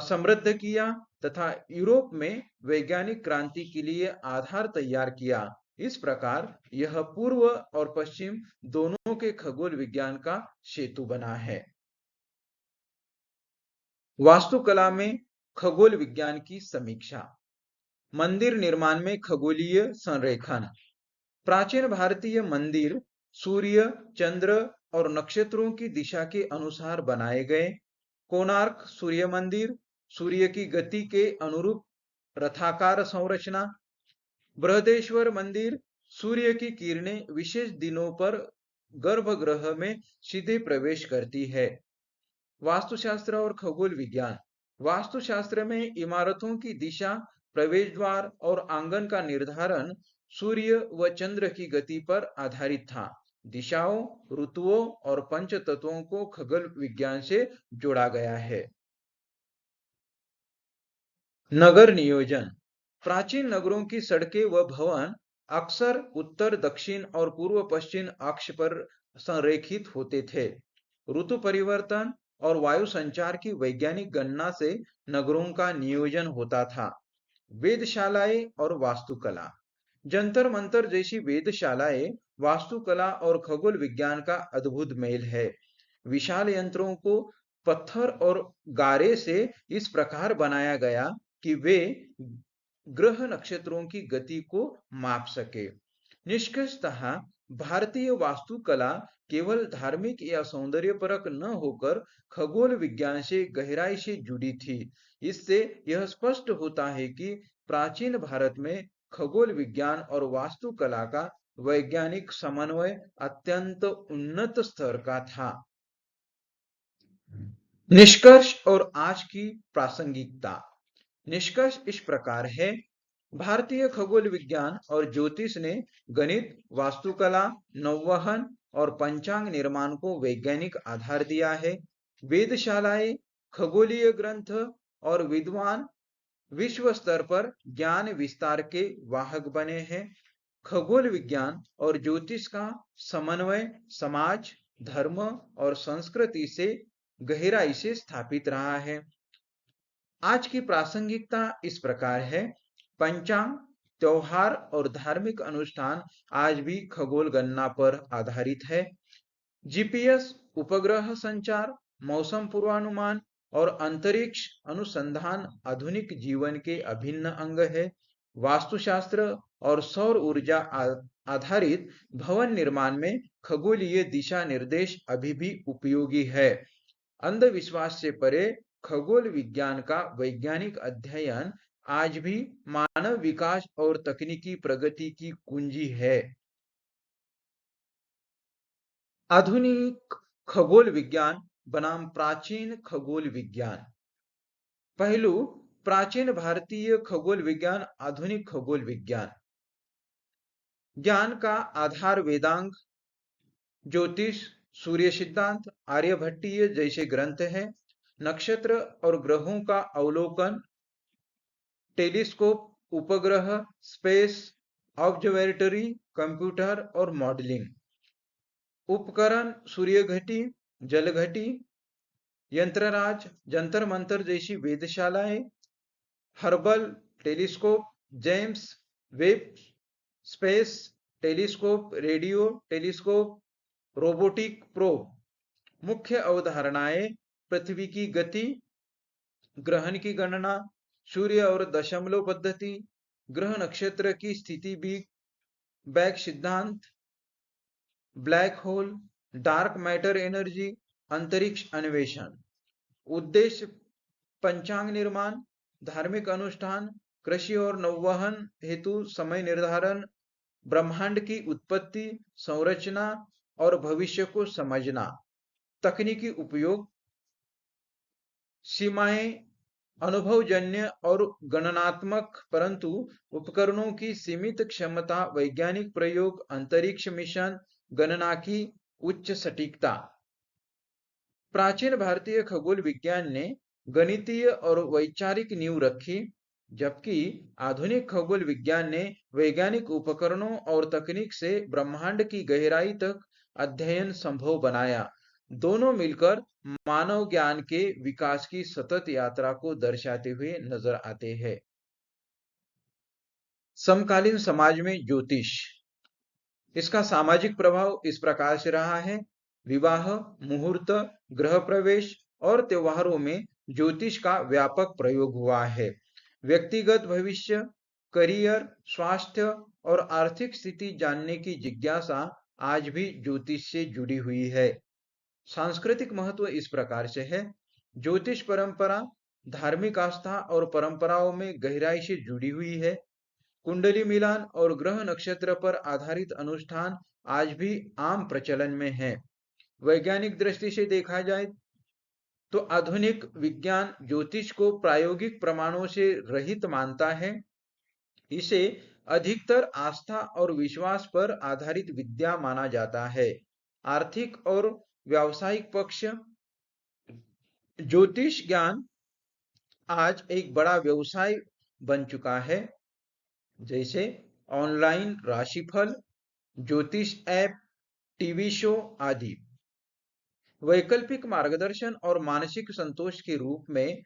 समृद्ध किया तथा यूरोप में वैज्ञानिक क्रांति के लिए आधार तैयार किया। इस प्रकार यह पूर्व और पश्चिम दोनों के खगोल विज्ञान का सेतु बना है। वास्तुकला में खगोल विज्ञान की समीक्षा। मंदिर निर्माण में खगोलीय संरेखन। प्राचीन भारतीय मंदिर सूर्य, चंद्र और नक्षत्रों की दिशा के अनुसार बनाए गए। कोणार्क सूर्य मंदिर सूर्य की गति के अनुरूप रथाकार संरचना। बृहदेश्वर मंदिर सूर्य की किरणें विशेष दिनों पर गर्भगृह में सीधे प्रवेश करती है। वास्तुशास्त्र और खगोल विज्ञान। वास्तुशास्त्र में इमारतों की दिशा, प्रवेश द्वार और आंगन का निर्धारण सूर्य व चंद्र की गति पर आधारित था। दिशाओं, ऋतुओं और पंचतत्वों को खगोल विज्ञान से जोड़ा गया है। नगर नियोजन। प्राचीन नगरों की सड़कें व भवन अक्सर उत्तर, दक्षिण और पूर्व पश्चिम अक्ष पर संरेखित होते थे। ऋतु परिवर्तन और वायु संचार की वैज्ञानिक गणना से नगरों का नियोजन होता था। वेधशालाएं और वास्तुकला। जंतर मंतर जैसी वेधशालाएं वास्तुकला और खगोल विज्ञान का अद्भुत मेल है। विशाल यंत्रों को पत्थर और गारे से इस प्रकार बनाया गया कि वे ग्रह नक्षत्रों की गति को माप सके। निष्कर्षतः भारतीय वास्तुकला केवल धार्मिक या सौंदर्यपरक न होकर खगोल विज्ञान से गहराई से जुड़ी थी। इससे यह स्पष्ट होता है कि प्राचीन भारत में खगोल विज्ञान और वास्तुकला का वैज्ञानिक समन्वय अत्यंत उन्नत स्तर का था। निष्कर्ष और आज की प्रासंगिकता। निष्कर्ष इस प्रकार है। भारतीय खगोल विज्ञान और ज्योतिष ने गणित, वास्तुकला, नौवहन और पंचांग निर्माण को वैज्ञानिक आधार दिया है। वेधशालाएं, खगोलीय ग्रंथ और विद्वान विश्व स्तर पर ज्ञान विस्तार के वाहक बने हैं। खगोल विज्ञान और ज्योतिष का समन्वय समाज, धर्म और संस्कृति से गहराई से स्थापित रहा है। आज की प्रासंगिकता इस प्रकार है। पंचांग, त्योहार और धार्मिक अनुष्ठान आज भी खगोल गणना पर आधारित है। जीपीएस, उपग्रह संचार, मौसम पूर्वानुमान और अंतरिक्ष अनुसंधान आधुनिक जीवन के अभिन्न अंग है। वास्तुशास्त्र और सौर ऊर्जा आधारित भवन निर्माण में खगोलीय दिशा निर्देश अभी भी उपयोगी है। अंधविश्वास से परे खगोल विज्ञान का वैज्ञानिक अध्ययन आज भी मानव विकास और तकनीकी प्रगति की कुंजी है। आधुनिक खगोल विज्ञान बनाम प्राचीन खगोल विज्ञान। पहलू, प्राचीन भारतीय खगोल विज्ञान, आधुनिक खगोल विज्ञान। ज्ञान का आधार वेदांग, ज्योतिष, सूर्य सिद्धांत, आर्यभट्टीय जैसे ग्रंथ हैं। नक्षत्र और ग्रहों का अवलोकन, टेलीस्कोप, उपग्रह, स्पेस ऑब्जर्वेटरी, कंप्यूटर और मॉडलिंग। उपकरण, सूर्य घटी, जल घटी, यंत्रराज, जंतर मंतर जैसी वेधशालाएं, Hubble telescope, James Webb space telescope, radio telescope, robotic probe. मुख्य अवधारणाएं, पृथ्वी की गति, ग्रहण की गणना, सूर्य और दशमलव पद्धति, ग्रह नक्षत्र की स्थिति, बिग बैग सिद्धांत, black hole, dark matter energy, अंतरिक्ष अन्वेषण। उद्देश्य, पंचांग निर्माण, धार्मिक अनुष्ठान, कृषि और नौवहन हेतु समय निर्धारण, ब्रह्मांड की उत्पत्ति, संरचना और भविष्य को समझना। तकनीकी उपयोग, सीमाएं अनुभवजन्य और गणनात्मक, परंतु उपकरणों की सीमित क्षमता, वैज्ञानिक प्रयोग, अंतरिक्ष मिशन, गणना की उच्च सटीकता। प्राचीन भारतीय खगोल विज्ञान ने गणितीय और वैचारिक नींव रखी, जबकि आधुनिक खगोल विज्ञान ने वैज्ञानिक उपकरणों और तकनीक से ब्रह्मांड की गहराई तक अध्ययन संभव बनाया। दोनों मिलकर मानव ज्ञान के विकास की सतत यात्रा को दर्शाते हुए नजर आते हैं। समकालीन समाज में ज्योतिष, इसका सामाजिक प्रभाव इस प्रकार से रहा है। विवाह, मुहूर्त, गृह प्रवेश और त्योहारों में ज्योतिष का व्यापक प्रयोग हुआ है। व्यक्तिगत भविष्य, करियर, स्वास्थ्य और आर्थिक स्थिति जानने की जिज्ञासा आज भी ज्योतिष से जुड़ी हुई है। सांस्कृतिक महत्व इस प्रकार से है। ज्योतिष परंपरा धार्मिक आस्था और परंपराओं में गहराई से जुड़ी हुई है। कुंडली मिलान और ग्रह नक्षत्र पर आधारित अनुष्ठान आज भी आम प्रचलन में है। वैज्ञानिक दृष्टि से देखा जाए तो आधुनिक विज्ञान ज्योतिष को प्रायोगिक प्रमाणों से रहित मानता है। इसे अधिकतर आस्था और विश्वास पर आधारित विद्या माना जाता है। आर्थिक और व्यावसायिक पक्ष, ज्योतिष ज्ञान आज एक बड़ा व्यवसाय बन चुका है, जैसे ऑनलाइन राशिफल, ज्योतिष ऐप, टीवी शो आदि। वैकल्पिक मार्गदर्शन और मानसिक संतोष के रूप में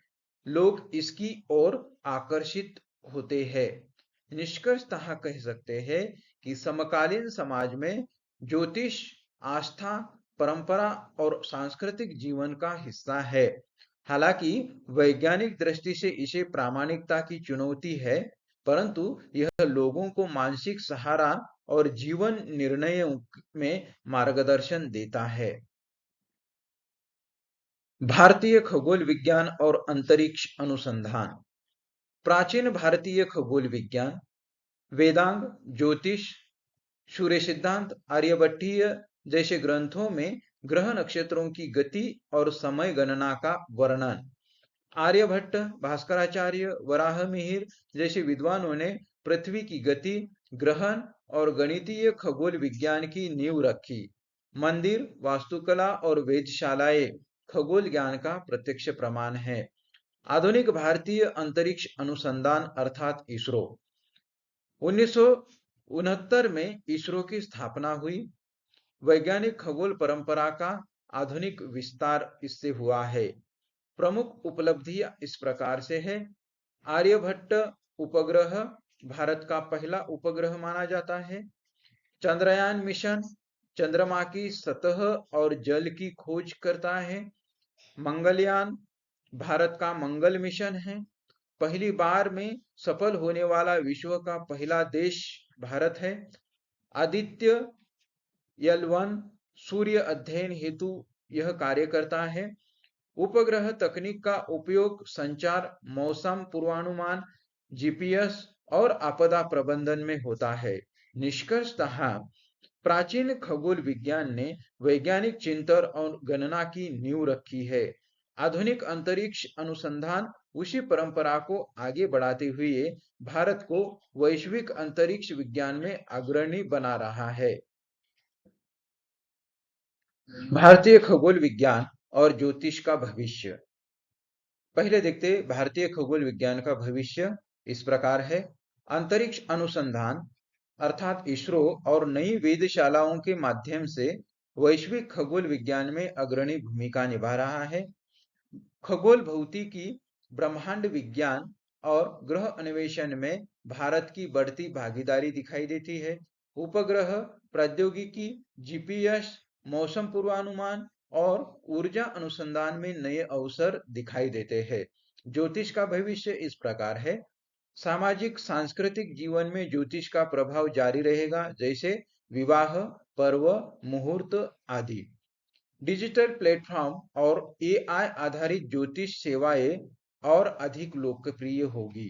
लोग इसकी ओर आकर्षित होते हैं। निष्कर्षतः कह सकते हैं कि समकालीन समाज में ज्योतिष आस्था, परंपरा और सांस्कृतिक जीवन का हिस्सा है। हालांकि वैज्ञानिक दृष्टि से इसे प्रामाणिकता की चुनौती है, परंतु यह लोगों को मानसिक सहारा और जीवन निर्णयों में मार्गदर्शन देता है। भारतीय खगोल विज्ञान और अंतरिक्ष अनुसंधान। प्राचीन भारतीय खगोल विज्ञान वेदांग, ज्योतिष, सूर्य सिद्धांत, आर्यभट्टीय जैसे ग्रंथों में ग्रह नक्षत्रों की गति और समय गणना का वर्णन। आर्यभट्ट, भास्कराचार्य, वराहमिहिर जैसे विद्वानों ने पृथ्वी की गति, ग्रहण और गणितीय खगोल विज्ञान की नींव रखी। मंदिर, वास्तुकला और वेधशालाएं खगोल ज्ञान का प्रत्यक्ष प्रमाण है। आधुनिक भारतीय अंतरिक्ष अनुसंधान अर्थात इसरो। 1969 में इसरो की स्थापना हुई। वैज्ञानिक खगोल परंपरा का आधुनिक विस्तार इससे हुआ है। प्रमुख उपलब्धियां इस प्रकार से है। आर्यभट्ट उपग्रह भारत का पहला उपग्रह माना जाता है। चंद्रयान मिशन चंद्रमा की सतह और जल की खोज करता है। मंगलयान भारत का मंगल मिशन है। पहली बार में सफल होने वाला विश्व का पहला देश भारत है। आदित्य L1 सूर्य अध्ययन हेतु यह कार्य करता है। उपग्रह तकनीक का उपयोग संचार, मौसम पूर्वानुमान, जीपीएस और आपदा प्रबंधन में होता है। निष्कर्षतः प्राचीन खगोल विज्ञान ने वैज्ञानिक चिंतन और गणना की नींव रखी है। आधुनिक अंतरिक्ष अनुसंधान उसी परंपरा को आगे बढ़ाते हुए भारत को वैश्विक अंतरिक्ष विज्ञान में अग्रणी बना रहा है। भारतीय खगोल विज्ञान और ज्योतिष का भविष्य। पहले देखते भारतीय खगोल विज्ञान का भविष्य इस प्रकार है। अंतरिक्ष अनुसंधान अर्थात इसरो और नई वेधशालाओं के माध्यम से वैश्विक खगोल विज्ञान में अग्रणी भूमिका निभा रहा है। खगोल भौतिकी, ब्रह्मांड विज्ञान और ग्रह अन्वेषण में भारत की बढ़ती भागीदारी दिखाई देती है। उपग्रह प्रौद्योगिकी, जीपीएस, मौसम पूर्वानुमान और ऊर्जा अनुसंधान में नए अवसर दिखाई देते हैं। ज्योतिष का भविष्य इस प्रकार है। सामाजिक सांस्कृतिक जीवन में ज्योतिष का प्रभाव जारी रहेगा, जैसे विवाह, पर्व, मुहूर्त आदि। डिजिटल प्लेटफॉर्म और एआई आधारित ज्योतिष सेवाएं और अधिक लोकप्रिय होगी।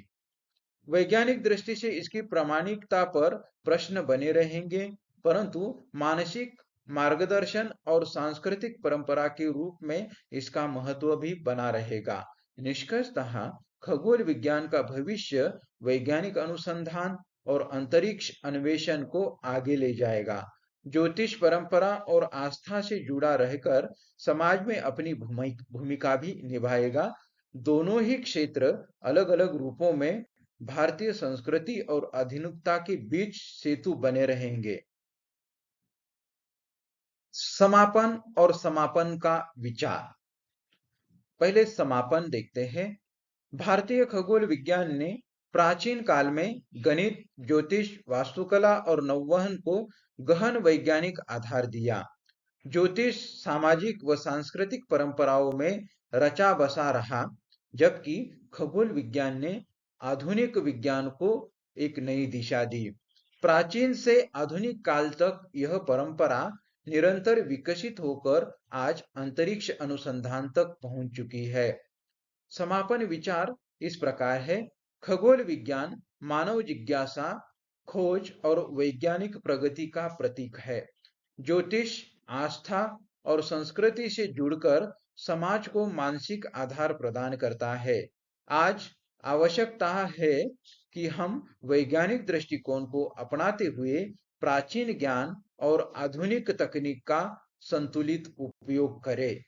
वैज्ञानिक दृष्टि से इसकी प्रामाणिकता पर प्रश्न बने रहेंगे, परंतु मानसिक मार्गदर्शन और सांस्कृतिक परंपरा के रूप में इसका महत्व भी बना रहेगा। निष्कर्षतः खगोल विज्ञान का भविष्य वैज्ञानिक अनुसंधान और अंतरिक्ष अन्वेषण को आगे ले जाएगा। ज्योतिष परंपरा और आस्था से जुड़ा रहकर समाज में अपनी भूमिका भी निभाएगा। दोनों ही क्षेत्र अलग अलग रूपों में भारतीय संस्कृति और आधुनिकता के बीच सेतु बने रहेंगे। समापन और समापन का विचार। पहले समापन देखते हैं। भारतीय खगोल विज्ञान ने प्राचीन काल में गणित, ज्योतिष, वास्तुकला और नौवहन को गहन वैज्ञानिक आधार दिया। ज्योतिष सामाजिक व सांस्कृतिक परंपराओं में रचा बसा रहा, जबकि खगोल विज्ञान ने आधुनिक विज्ञान को एक नई दिशा दी। प्राचीन से आधुनिक काल तक यह परंपरा निरंतर विकसित होकर आज अंतरिक्ष अनुसंधान तक पहुंच चुकी है। समापन विचार इस प्रकार है। खगोल विज्ञान मानव जिज्ञासा, खोज और वैज्ञानिक प्रगति का प्रतीक है। ज्योतिष आस्था और संस्कृति से जुड़कर समाज को मानसिक आधार प्रदान करता है। आज आवश्यकता है कि हम वैज्ञानिक दृष्टिकोण को अपनाते हुए प्राचीन ज्ञान और आधुनिक तकनीक का संतुलित उपयोग करें।